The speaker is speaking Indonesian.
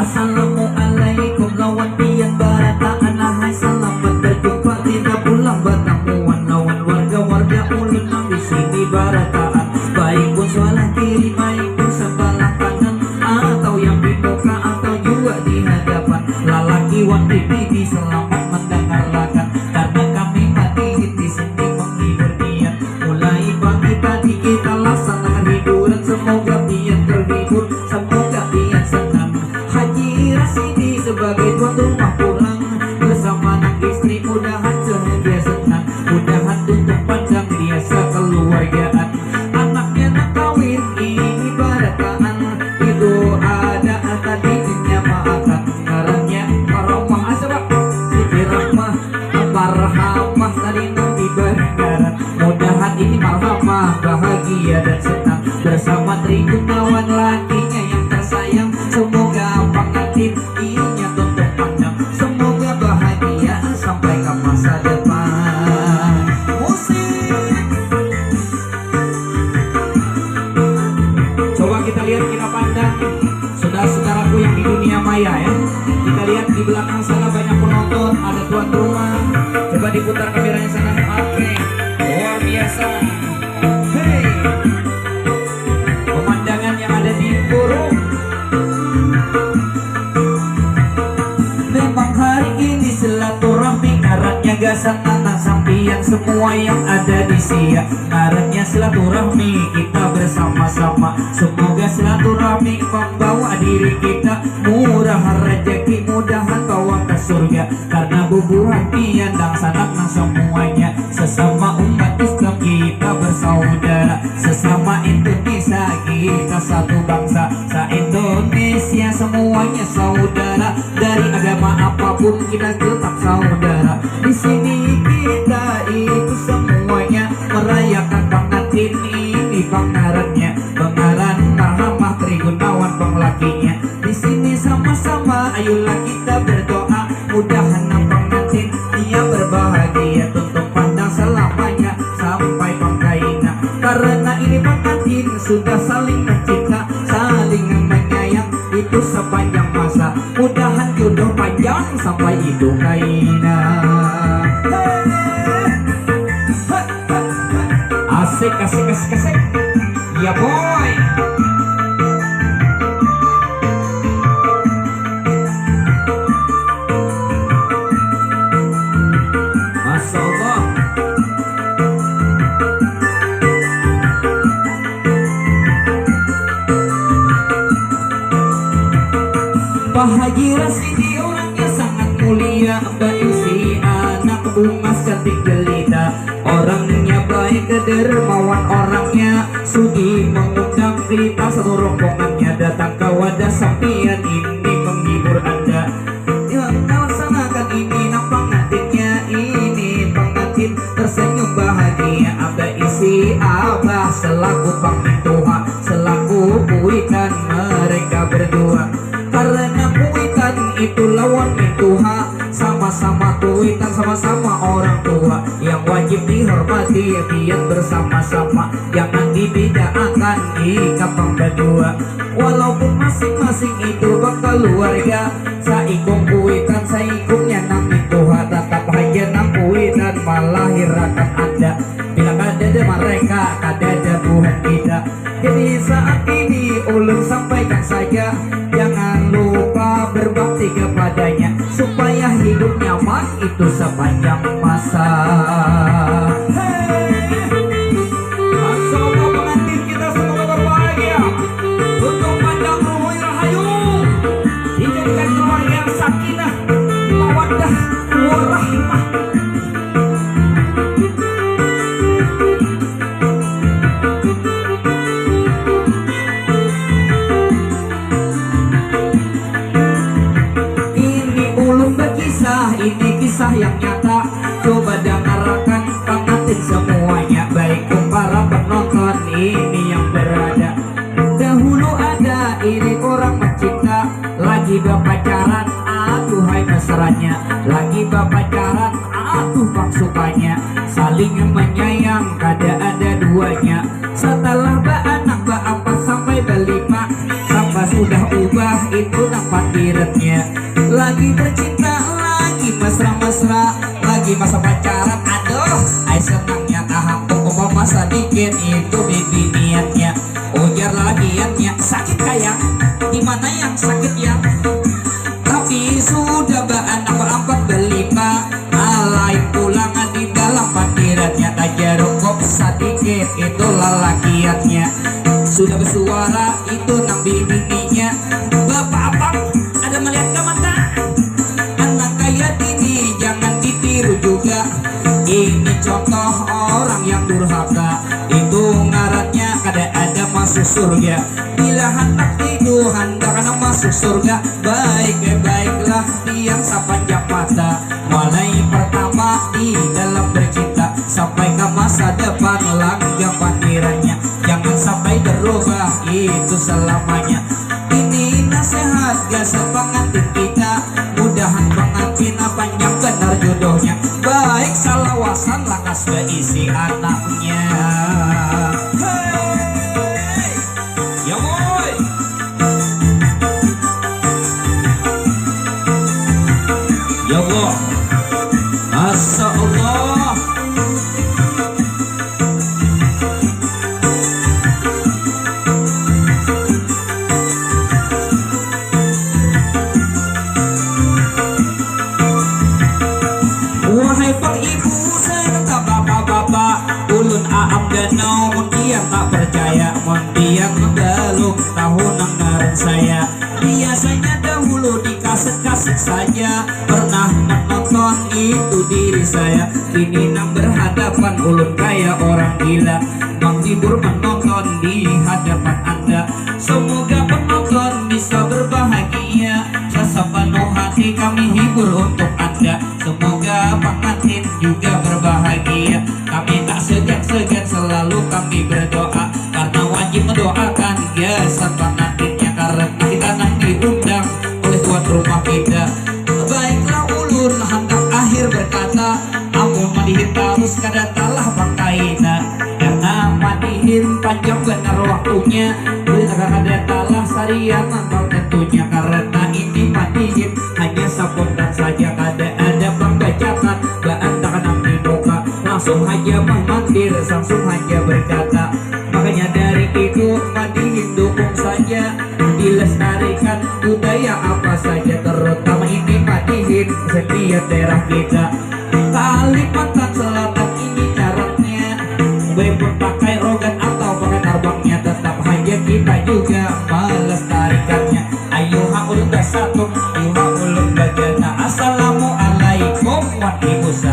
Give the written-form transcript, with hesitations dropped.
Assalamualaikum lawan pian barataan ahai selamat berjumpa tidak pulang batamuan lawan warga-warga ulun yang di sini barataan baik pun sebelah kiri baik pun sebelah kanan atau yang di muka atau juga di hadapan lalaki wan di selamat mendengarkan karena kami mati di sini menghibur pian mulai pagi tadi kita laksanakan hiburan semoga pian terhibur semoga pian senang Haji Rasidi sebagai tuan rumah pulang bersama anak istri mudahan bahagia senang mudahan tutup pandang biasa keluargaan anaknya nak kawin ini barataan itu ada tadi dinyamakan karanya Marhamah asbak Siti Rahmah Marhamah tadi nanti bergaran mudahan ini Marhamah bahagia dan senang bersama Trigunawan lakinya yang tersayang semoga pengantin inya tutup pandang semoga bahagia sampai ke masa depan musik coba kita lihat kita pandang saudara-saudaraku yang di dunia maya ya kita lihat di belakang sana banyak penonton ada tuan rumah coba diputar kameranya sana oke luar biasa hey pemandangan yang ada di burung memang hari ini silaturahmi ngarannya gasan anak sampian semua yang ada di sia ngarannya silaturahmi kita bersama-sama semoga silaturahmi membawa diri kita murah rezeki mudahan bawa ke surga karena bubuhan pian dan sanak semuanya sesama umat Islam kita bersaudara sesama Indonesia kita satu bangsa se-Indonesia semuanya saudara dari agama apapun kita tetap saudara di sini kita itu semuanya merayakan pengantin ini pengarannya pengaran Marhamah Trigunawan penglakinya di sini sama-sama ayolah kita berdoa mudahan pengantin dia berbahagia tutup pandang selamanya sampai pengkaina karena ini pengantin sudah saling mencinta saling menyayang itu sepanjang masa mudahan jodoh panjang sampai hidup kaina asik asik asik asik ya boy Masya Allah Pak Haji Rasidi orangnya sangat mulia Mbak Yusi anak bunga cantik jelita orangnya baik dermawan orangnya sudi mengundang kita satu rombongannya datang ke wadah sampian ini menghibur anda yang melaksanakan ini nampak pengantinnya ini pengantin tersenyum bahagia Abah isi Abah selaku pangituha selaku kuitan mereka berdua karena kuitan itu lawan mituha sama-sama kuitan sama-sama orang tua yang wajib dihormati biar bersama-sama jangan dibedakan di kapang berdua walaupun masing-masing itu bakal keluarga saikung kuitan saikungnya nang mituha tetap aja nang kuitan melahirkan anda bila kada mereka kada buhan kita jadi saat ini ulun sampaikan saja jangan lupa berbakti kepadanya supaya hidup nyaman itu sepanjang masa. Masya Allah pengantin kita semoga berbahagia untuk pandang ruhul rahayu dijadikan keluarga yang sakinah mawaddah warahmah. Ini kisah yang nyata coba dengarkan pengantin semuanya baik para penonton ini yang berada dahulu ada ini orang mencinta lagi berpacaran aduhai mesranya lagi berpacaran aduh bang sukanya saling menyayang kada ada duanya setelah beranak berempat sampai berlima sampai sudah ubah itu nampak diretnya. Lagi bercinta, lagi mesra-mesra, lagi masa pacaran. Aduh, ay senangnya tahap umpama masa dikit itu bibi niatnya. Ujar lagiannya sakit kayak dimana yang sakit yang, tapi sudah beranak empat berlima. Alai pulang di dalam parkirannya, tak jeruk kok sedikit itulah lakiannya. Sudah bersuara itu nabi bininya, bapak abang ada melihat ke mata, anak kayak ini jangan ditiru juga. Ini contoh orang yang durhaka, itu ngarannya kada ada masuk surga. Bila hendak itu hendak anak masuk surga, baiklah diam sepanjang mata. Mulai pertama di dalam bercinta sampai ke masa depan langgam pikirannya, jangan sampai berubah itu selamanya. Ini nasihat gak sepengantin kita, mudahan pengantin panjang benar jodohnya. Baik salawasan lakas berisi anaknya. Hey, ya boy. Ya boy. Masya Allah. Wahai pak ibu serta bapak-bapak, ulun aam danau mundian tak percaya, mundian belum tahu ngaran saya. Biasanya dahulu di kaset-kaset saja pernah menonton itu diri saya. Kini nang berhadapan ulun kayak orang gila, menghibur menonton di hadapan anda. Semoga penonton bisa berbahagia, sepenuh hati kami hibur untuk anda. Semoga pengantin juga berbahagia, kami tak segan-segan selalu kami berdoa, karena wajib mendoakan jasad pengantinnya, karena kita nang diundang oleh tuan rumah kita. Baiklah ulun hendak akhir berkata, amun madihin tarus kada talah pangkaina, karena madihin panjang benar waktunya, kada talah sarian mantap tentunya. Karena ini madihin hanya spontan saja, kada ada pembacakan, gak antakan ambil muka, langsung aja memandir, langsung aja berkata. Makanya dari itu madihin dukung saja, dilestarikan budaya apa saja, terutama ini madihin setiap daerah kita. Kalimantan Selatan ini caranya, walaupun pakai rogan atau pakai karbangnya, tetap aja kita juga melestarikannya. Ayo haul bersatu, ayo haul bejana. Assalamualaikum warahmatullahi wabarakatuh.